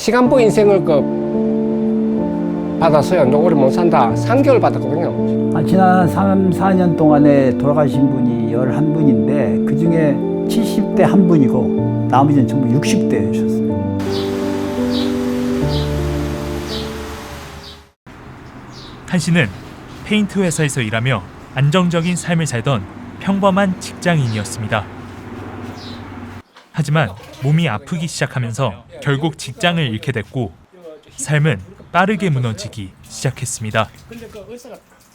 시간보 인생을 받았어요. 너 오래 못 산다. 3개월 받았거든요. 지난 3, 4년 동안에 돌아가신 분이 11분인데 그 중에 70대 한 분이고 나머지는 전부 60대셨어요. 한 씨는 페인트 회사에서 일하며 안정적인 삶을 살던 평범한 직장인이었습니다. 하지만 몸이 아프기 시작하면서 결국 직장을 잃게 됐고 삶은 빠르게 무너지기 시작했습니다.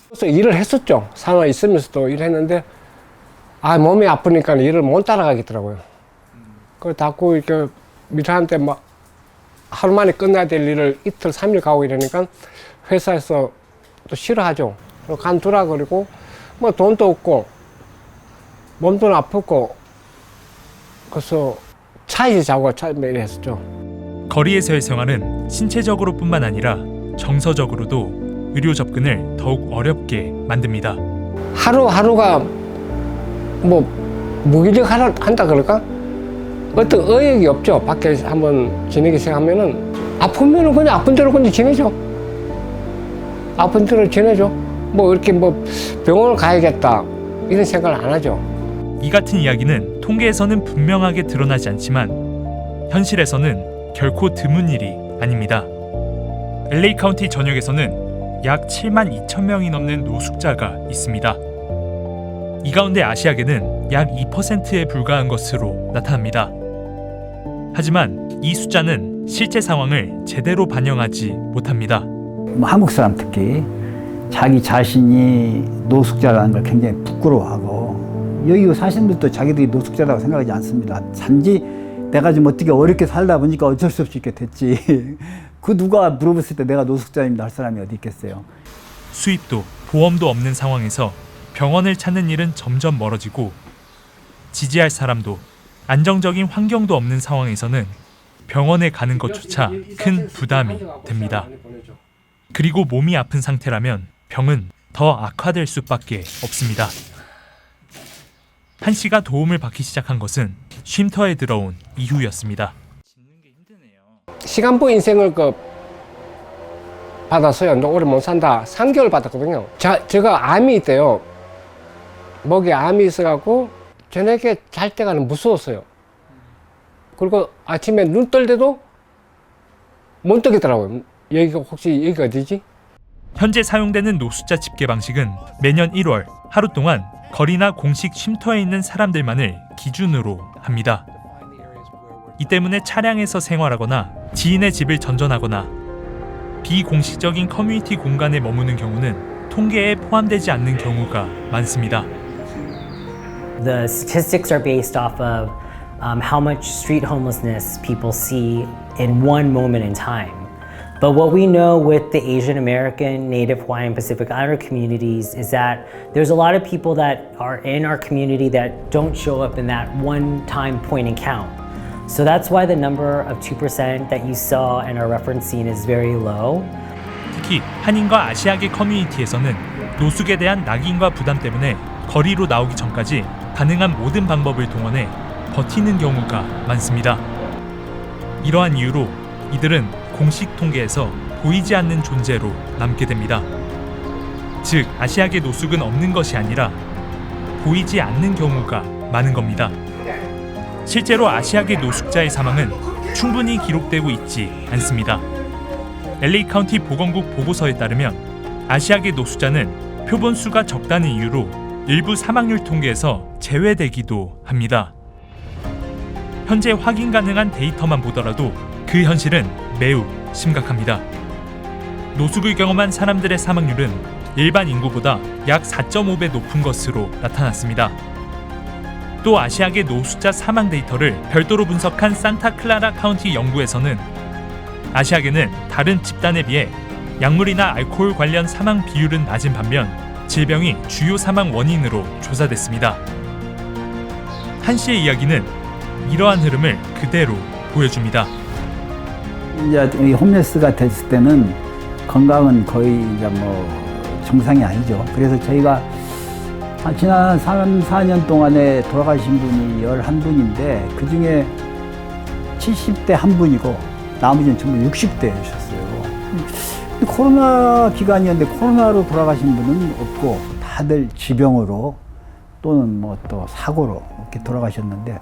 그래서 일을 했었죠. 산후에 있으면서도 일했는데 몸이 아프니까 일을 못 따라가겠더라고요. 그 자꾸 이렇게 일하는데 막 하루 만에 끝나야 될 일을 이틀, 3일 가고 이러니까 회사에서 또 싫어하죠. 간두라 그리고 뭐 돈도 없고 몸도 아프고 그래서 차에서 자고 매일 했었죠. 거리에서의 생활은 신체적으로 뿐만 아니라 정서적으로도 의료 접근을 더욱 어렵게 만듭니다. 하루하루가 뭐 무기력한다 그럴까? 어떤 의욕이 없죠. 밖에 한번 지내기 시작하면은 아프면은 그냥 아픈 대로 그냥 지내죠. 아픈 대로 지내죠. 뭐 이렇게 뭐 병원을 가야겠다 이런 생각을 안 하죠. 이 같은 이야기는 통계에서는 분명하게 드러나지 않지만 현실에서는 결코 드문 일이 아닙니다. LA 카운티 전역에서는 약 7만 2천 명이 넘는 노숙자가 있습니다. 이 가운데 아시아계는 약 2%에 불과한 것으로 나타납니다. 하지만 이 숫자는 실제 상황을 제대로 반영하지 못합니다. 한국 사람 특히 자기 자신이 노숙자라는 걸 굉장히 부끄러워하고 여기 사시는 분들도 자기들이 노숙자라고 생각하지 않습니다. 단지 내가 좀 어떻게 어렵게 살다 보니까 어쩔 수 없이 이렇게 됐지. 그 누가 물어봤을 때 내가 노숙자입니다 할 사람이 어디 있겠어요. 수입도 보험도 없는 상황에서 병원을 찾는 일은 점점 멀어지고 지지할 사람도 안정적인 환경도 없는 상황에서는 병원에 가는 것조차 큰 부담이 됩니다. 그리고 몸이 아픈 상태라면 병은 더 악화될 수밖에 없습니다. 한 씨가 도움을 받기 시작한 것은 쉼터에 들어온 이후였습니다. 시간보 인생을 받았어요. 너 오래 못 산다. 3개월 받았거든요. 제가 암이 있대요. 목에 암이 있어갖고 저녁에 잘 때가는 무서웠어요. 그리고 아침에 눈 뜰 때도 못 뜨겠더라고요. 여기가 어디지? 현재 사용되는 노숙자 집계 방식은 매년 1월 하루 동안 거리나 공식 쉼터에 있는 사람들만을 기준으로 합니다. 이 때문에 차량에서 생활하거나 지인의 집을 전전하거나 비공식적인 커뮤니티 공간에 머무는 경우는 통계에 포함되지 않는 경우가 많습니다. The statistics are based off of how much street homelessness people see in one moment in time. But what we know with the Asian American, Native Hawaiian, Pacific Islander communities is that there's a lot of people that are in our community that don't show up in that one-time point and count. So that's why the number of 2% that you saw in our reference scene is very low. 특히 한인과 아시아계 커뮤니티에서는 노숙에 대한 낙인과 부담 때문에 거리로 나오기 전까지 가능한 모든 방법을 동원해 버티는 경우가 많습니다. 이러한 이유로 이들은 공식 통계에서 보이지 않는 존재로 남게 됩니다. 즉, 아시아계 노숙은 없는 것이 아니라 보이지 않는 경우가 많은 겁니다. 실제로 아시아계 노숙자의 사망은 충분히 기록되고 있지 않습니다. LA 카운티 보건국 보고서에 따르면 아시아계 노숙자는 표본 수가 적다는 이유로 일부 사망률 통계에서 제외되기도 합니다. 현재 확인 가능한 데이터만 보더라도 그 현실은 매우 심각합니다. 노숙을 경험한 사람들의 사망률은 일반 인구보다 약 4.5배 높은 것으로 나타났습니다. 또 아시아계 노숙자 사망 데이터를 별도로 분석한 산타클라라 카운티 연구에서는 아시아계는 다른 집단에 비해 약물이나 알코올 관련 사망 비율은 낮은 반면 질병이 주요 사망 원인으로 조사됐습니다. 한 씨의 이야기는 이러한 흐름을 그대로 보여줍니다. 이제 홈레스가 됐을 때는 건강은 거의 이제 뭐 정상이 아니죠. 그래서 저희가 지난 3, 4년 동안에 돌아가신 분이 11분인데 그 중에 70대 한 분이고 나머지는 전부 60대셨어요. 코로나 기간이었는데 코로나로 돌아가신 분은 없고 다들 지병으로 또는 뭐 또 사고로 이렇게 돌아가셨는데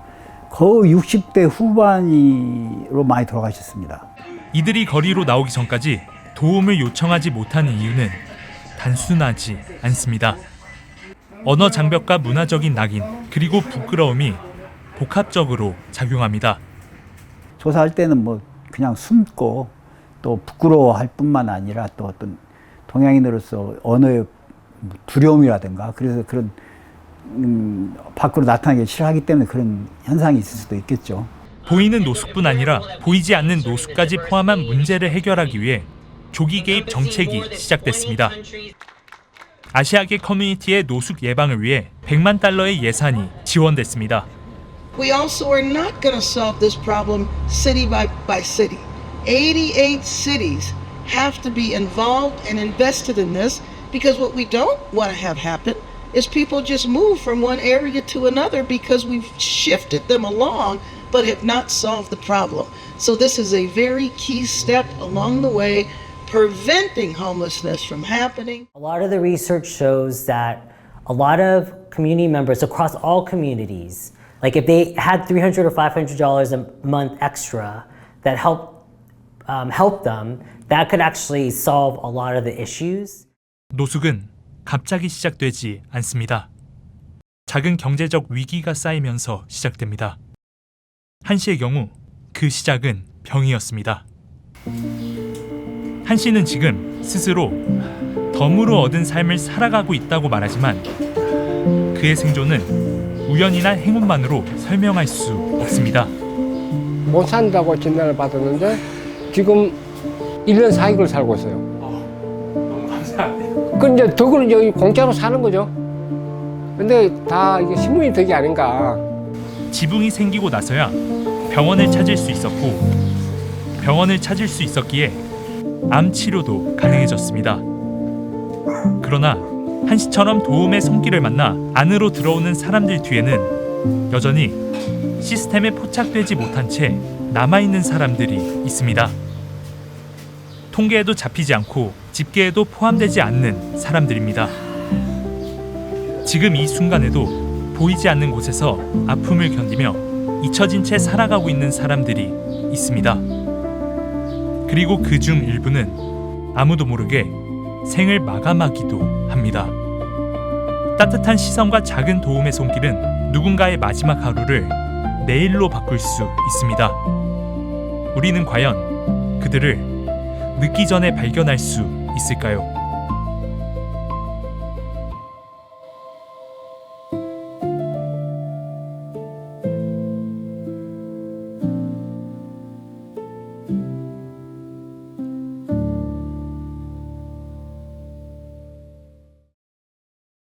거의 60대 후반으로 많이 돌아가셨습니다. 이들이 거리로 나오기 전까지 도움을 요청하지 못하는 이유는 단순하지 않습니다. 언어 장벽과 문화적인 낙인, 그리고 부끄러움이 복합적으로 작용합니다. 조사할 때는 뭐 그냥 숨고 또 부끄러워할 뿐만 아니라 또 어떤 동양인으로서 언어의 두려움이라든가 그래서 그런 밖으로 나타나기 싫어하기 때문에 그런 현상이 있을 수도 있겠죠. 보이는 노숙뿐 아니라 보이지 않는 노숙까지 포함한 문제를 해결하기 위해 조기 개입 정책이 시작됐습니다. 아시아계 커뮤니티의 노숙 예방을 위해 100만 달러의 예산이 지원됐습니다. We also are not going to solve this problem city by city. 88 cities have to be involved and invested in this because what we don't want to have happen is people just move from one area to another because we've shifted them along but have not solved the problem. So this is a very key step along the way, preventing homelessness from happening. A lot of the research shows that a lot of community members across all communities, like if they had $300 or $500 a month extra that help them, that could actually solve a lot of the issues. 노숙은 갑자기 시작되지 않습니다. 작은 경제적 위기가 쌓이면서 시작됩니다. 한 씨의 경우 그 시작은 병이었습니다. 한 씨는 지금 스스로 덤으로 얻은 삶을 살아가고 있다고 말하지만 그의 생존은 우연이나 행운만으로 설명할 수 없습니다. 못 산다고 진단을 받았는데 지금 1년 4개월 살고 있어요. 너무 감사합니다. 그 이제 덕을 여기 공짜로 사는 거죠. 근데 다 이게 신문이 덕이 아닌가. 지붕이 생기고 나서야 병원을 찾을 수 있었고 병원을 찾을 수 있었기에 암 치료도 가능해졌습니다. 그러나 한 씨처럼 도움의 손길을 만나 안으로 들어오는 사람들 뒤에는 여전히 시스템에 포착되지 못한 채 남아있는 사람들이 있습니다. 통계에도 잡히지 않고 집계에도 포함되지 않는 사람들입니다. 지금 이 순간에도 보이지 않는 곳에서 아픔을 견디며 잊혀진 채 살아가고 있는 사람들이 있습니다. 그리고 그중 일부는 아무도 모르게 생을 마감하기도 합니다. 따뜻한 시선과 작은 도움의 손길은 누군가의 마지막 하루를 내일로 바꿀 수 있습니다. 우리는 과연 그들을 늦기 전에 발견할 수 있을까요?